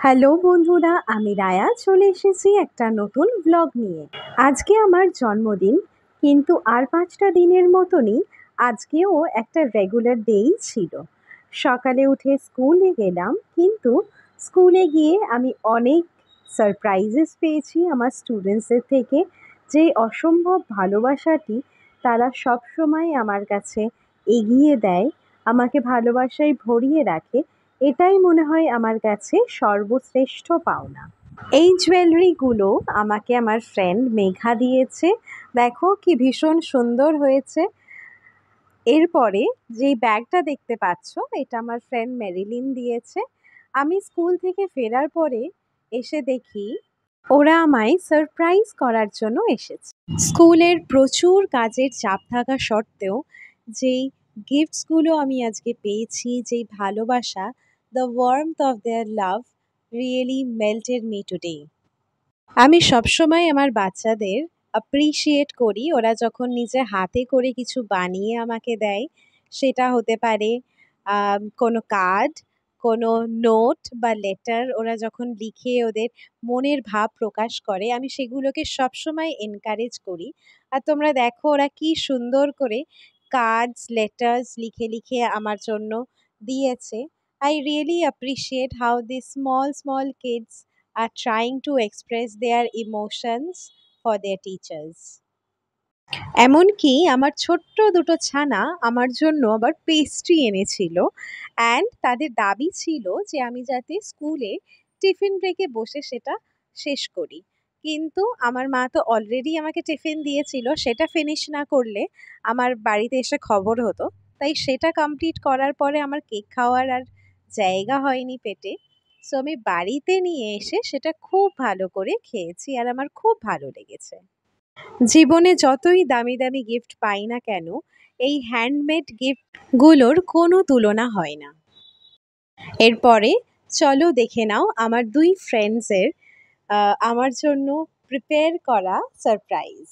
Hello বন্ধুরা, আমি রায়া চলে এসেছি একটা নতুন ব্লগ নিয়ে। আজকে আমার জন্মদিন, কিন্তু আর 5টা দিনের মতনই আজকেও একটা রেগুলার ডেই ছিল। সকালে উঠে স্কুলে গেলাম, কিন্তু স্কুলে গিয়ে আমি অনেক সারপ্রাইজেস পেয়েছি আমার স্টুডেন্টসদের থেকে। যে অসম্ভব ভালোবাসাটি তারা সবসময় আমার কাছে এগিয়ে দেয়, আমাকে ভালোবাসায় ভরিয়ে রাখে, এটাই মনে হয় আমার কাছে সর্বশ্রেষ্ঠ পাওনা। এই জুয়েলারিগুলো আমাকে আমার ফ্রেন্ড মেঘা দিয়েছে। দেখো কি ভীষণ সুন্দর হয়েছে। এরপরে যেই ব্যাগটা দেখতে পাচ্ছ, এটা আমার ফ্রেন্ড মেরিলিন দিয়েছে। আমি স্কুল থেকে ফেরার পরে এসে দেখি ওরা আমায় সারপ্রাইজ করার জন্য এসেছে। স্কুলের প্রচুর কাজের চাপ থাকা সত্ত্বেও যেই গিফটসগুলো আমি আজকে পেয়েছি, যেই ভালোবাসা, the warmth of their love really melted me today. আমি সবসময় আমার বাচ্চাদের অ্যাপ্রিশিয়েট করি ওরা যখন নিজে হাতে করে কিছু বানিয়ে আমাকে দেয়। সেটা হতে পারে কোনো কার্ড, কোনো নোট বা লেটার। ওরা যখন লিখে ওদের মনের ভাব প্রকাশ করে, আমি সেগুলোকে সবসময় এনকারেজ করি। আর তোমরা দেখো ওরা কি সুন্দর করে কার্ডস, লেটার্স লিখে লিখে আমার জন্য দিয়েছে। I really appreciate how these small kids are trying to express their emotions for their teachers. এমনকি আমার ছোট্ট দুটো ছানা আমার জন্য আবার পেস্ট্রি এনেছিল, অ্যান্ড তাদের দাবি ছিল যে আমি যাতে স্কুলে টিফিন ব্রেকে বসে সেটা শেষ করি। কিন্তু আমার মা তো অলরেডি আমাকে টিফিন দিয়েছিল, সেটা ফিনিশ না করলে আমার বাড়িতে এসে খবর হতো। তাই সেটা কমপ্লিট করার পরে আমার কেক খাওয়ার আর জায়গা হয়নি পেটে। সো আমি বাড়িতে নিয়ে এসে সেটা খুব ভালো করে খেয়েছি, আর আমার খুব ভালো লেগেছে। জীবনে যতই দামি দামি গিফট পাই না কেন, এই হ্যান্ডমেড গিফটগুলোর কোনো তুলনা হয় না। এরপরে চলো দেখে নাও আমার দুই ফ্রেন্ডসের আমার জন্য প্রিপেয়ার করা surprise.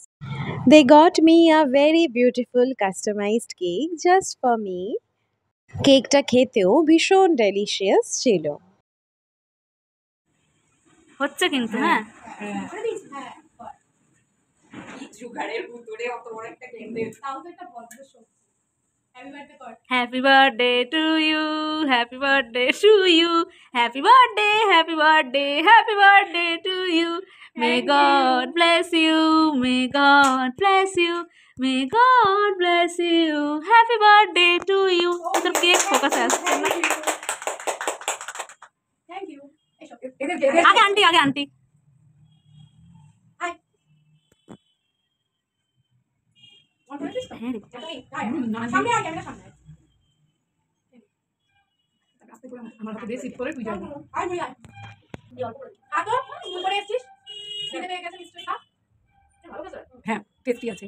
They got me a very beautiful customised cake just for me. কেকটা খেতেও ভীষণ ডেলিশিয়াস ছিল। হচ্ছে কিন্তু হ্যাঁ happy birthday to you, happy birthday to you, happy birthday, happy birthday, happy birthday to you. May God bless you, may God bless you, may God bless you, happy birthday to you. তোর cake ফোকাসে আসছে না। আগে aunty, আগে aunty. হ্যাঁ tasty আছে।